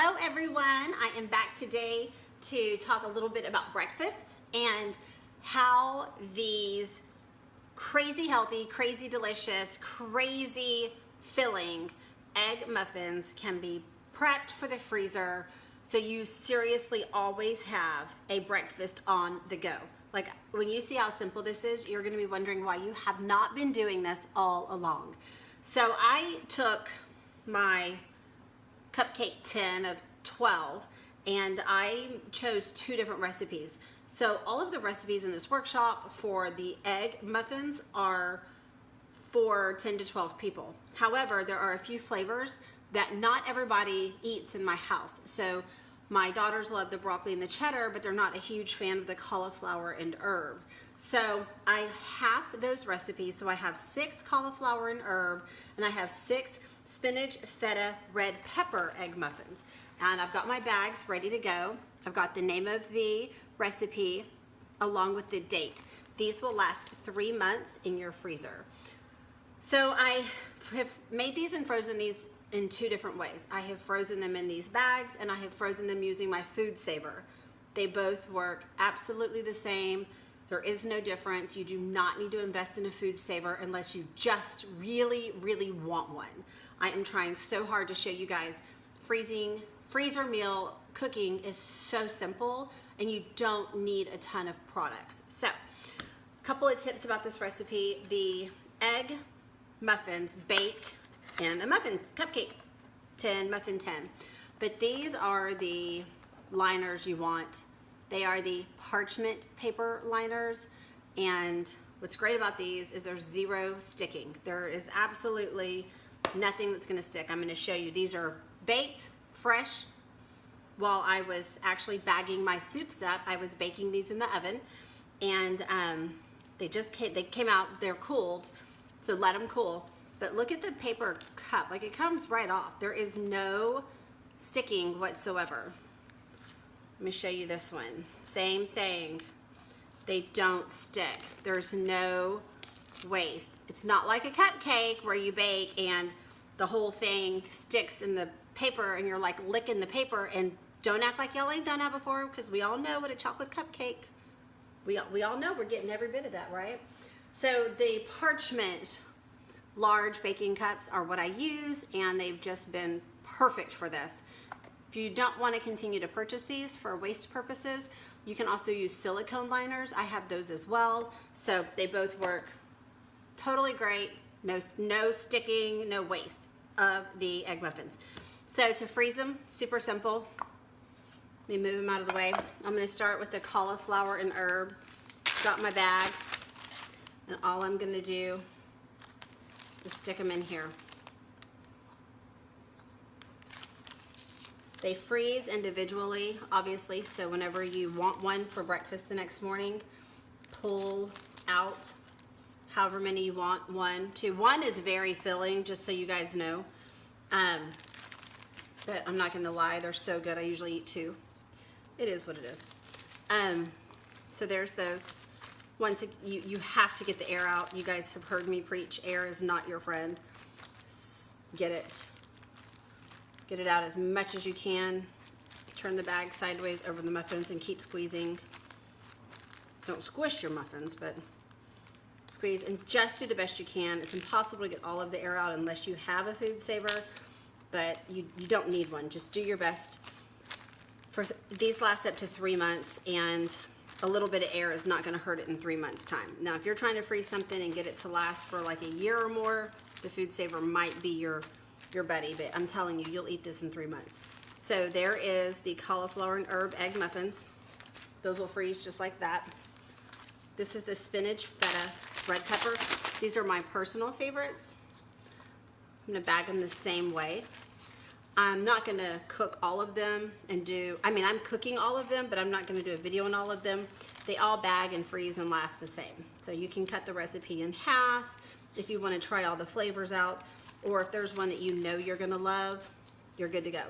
Hello everyone, I am back today to talk a little bit about breakfast and how these crazy healthy, crazy delicious, crazy filling egg muffins can be prepped for the freezer so you seriously always have a breakfast on the go. Like when you see how simple this is, you're going to be wondering why you have not been doing this all along. So I took my cupcake tin of 12 and I chose 2 different recipes. So all of the recipes in this workshop for the egg muffins are for 10 to 12 people. However, there are a few flavors that not everybody eats in my house. So my daughters love the broccoli and the cheddar, but they're not a huge fan of the cauliflower and herb. So I have those recipes. So I have 6 cauliflower and herb, and I have 6 spinach, feta, red pepper egg muffins. And I've got my bags ready to go. I've got the name of the recipe along with the date. These will last 3 months in your freezer. So I have made these and frozen these in 2 different ways. I have frozen them in these bags and I have frozen them using my food saver. They both work absolutely the same. There is no difference. You do not need to invest in a food saver unless you just really, really want one. I am trying so hard to show you guys freezer meal cooking is so simple and you don't need a ton of products. So, a couple of tips about this recipe. The egg muffins bake in a muffin cupcake tin, muffin tin. But these are the liners you want. They are the parchment paper liners, and what's great about these is there's 0 sticking. There is absolutely nothing that's gonna stick. I'm gonna show you. These are baked fresh. While I was actually bagging my soups up, I was baking these in the oven, and they came out, they're cooled, so let them cool. But look at the paper cup, like it comes right off. There is no sticking whatsoever. Let me show you this one. Same thing. They don't stick. There's no waste. It's not like a cupcake where you bake and the whole thing sticks in the paper and you're like licking the paper. And don't act like y'all ain't done that before, because we all know what a chocolate cupcake, we all know we're getting every bit of that, right? So the parchment large baking cups are what I use, and they've just been perfect for this. If you don't want to continue to purchase these for waste purposes, you can also use silicone liners. I have those as well. So they both work totally great. No sticking, no waste of the egg muffins. So to freeze them, super simple. Let me move them out of the way. I'm going to start with the cauliflower and herb. Got my bag, and all I'm going to do is stick them in here. They freeze individually, obviously, so whenever you want one for breakfast the next morning, pull out however many you want, 1, 2. 1 is very filling, just so you guys know. But I'm not gonna lie, they're so good. I usually eat 2. It is what it is. So there's those. Once you have to get the air out. You guys have heard me preach, air is not your friend. Get it out as much as you can. Turn the bag sideways over the muffins and keep squeezing. Don't squish your muffins, but squeeze and just do the best you can. It's impossible to get all of the air out unless you have a food saver, but you don't need one. Just do your best. These last up to 3 months, and a little bit of air is not going to hurt it in 3 months' time. Now, if you're trying to freeze something and get it to last for like a year or more, the food saver might be your buddy, but I'm telling you, you'll eat this in 3 months. So there is the cauliflower and herb egg muffins. Those will freeze just like that. This is the spinach, feta, red pepper. These are my personal favorites. I'm gonna bag them the same way. I'm not gonna cook all of them and I'm cooking all of them, but I'm not gonna do a video on all of them. They all bag and freeze and last the same. So you can cut the recipe in half if you wanna try all the flavors out, or if there's one that you know you're gonna love, you're good to go.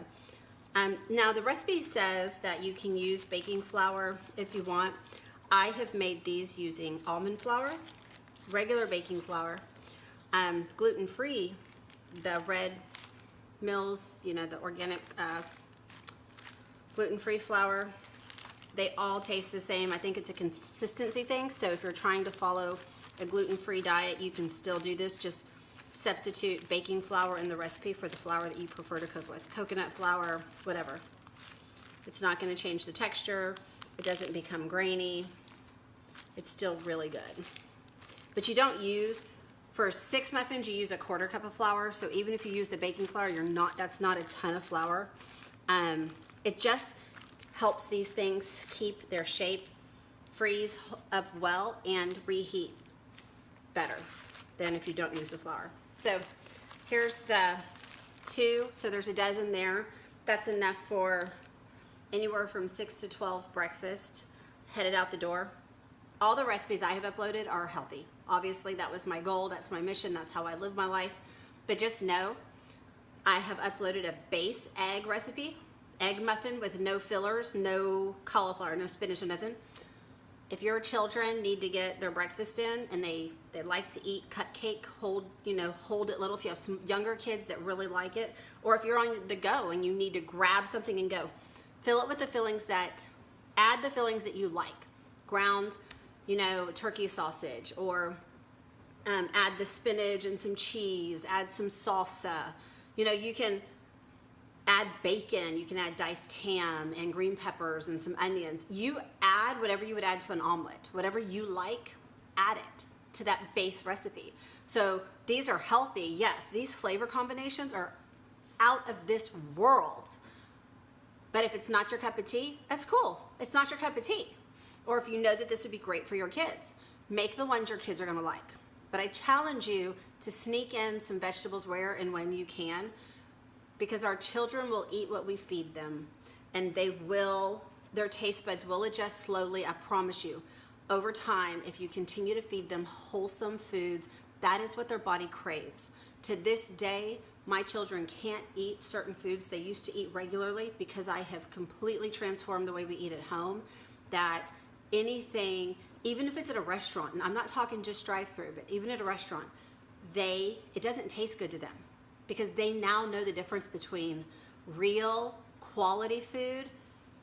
Now the recipe says that you can use baking flour if you want. I have made these using almond flour, regular baking flour, gluten-free, the red Mills, you know, the organic gluten-free flour. They all taste the same. I think it's a consistency thing. So if you're trying to follow a gluten-free diet, you can still do this. Just substitute baking flour in the recipe for the flour that you prefer to cook with. Coconut flour, whatever. It's not going to change the texture. It doesn't become grainy. It's still really good. But you don't use, for 6 muffins, you use a 1/4 cup of flour. So even if you use the baking flour, that's not a ton of flour. It just helps these things keep their shape, freeze up well, and reheat better than if you don't use the flour. So here's the 2. So there's a dozen there. That's enough for anywhere from 6 to 12 breakfast headed out the door. All the recipes I have uploaded are healthy. Obviously, that was my goal. That's my mission. That's how I live my life. But just know, I have uploaded a base egg recipe, egg muffin with no fillers, no cauliflower, no spinach, or nothing. If your children need to get their breakfast in and they like to eat cupcake, hold it little, if you have some younger kids that really like it, or if you're on the go and you need to grab something and go, fill it with the fillings add the fillings that you like. Ground, turkey sausage, or add the spinach and some cheese, add some salsa. You can add bacon, you can add diced ham and green peppers and some onions. You add whatever you would add to an omelet. Whatever you like, add it to that base recipe. So these are healthy, yes. These flavor combinations are out of this world. But if it's not your cup of tea, that's cool. It's not your cup of tea. Or if you know that this would be great for your kids, make the ones your kids are gonna like. But I challenge you to sneak in some vegetables where and when you can, because our children will eat what we feed them, and their taste buds will adjust slowly, I promise you. Over time, if you continue to feed them wholesome foods, that is what their body craves. To this day, my children can't eat certain foods they used to eat regularly because I have completely transformed the way we eat at home, that anything, even if it's at a restaurant, and I'm not talking just drive-through, but even at a restaurant, it doesn't taste good to them because they now know the difference between real quality food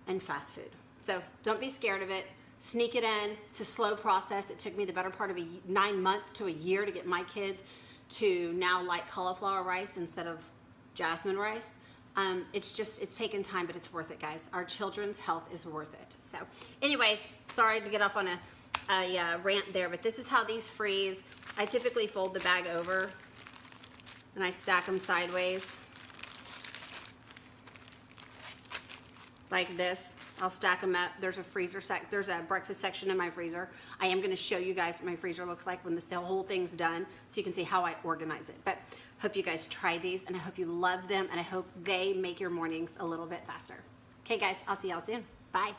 and fast food. So don't be scared of it. Sneak it in. It's a slow process. It took me the better part of 9 months to a year to get my kids to now like cauliflower rice instead of jasmine rice. It's taken time, but it's worth it, guys. Our children's health is worth it. So anyways, sorry to get off on a rant there, but this is how these freeze. I typically fold the bag over and I stack them sideways like this. I'll stack them up. There's a breakfast section in my freezer. I am going to show you guys what my freezer looks like when the whole thing's done, so you can see how I organize it. But hope you guys try these, and I hope you love them, and I hope they make your mornings a little bit faster. Okay, guys, I'll see y'all soon. Bye.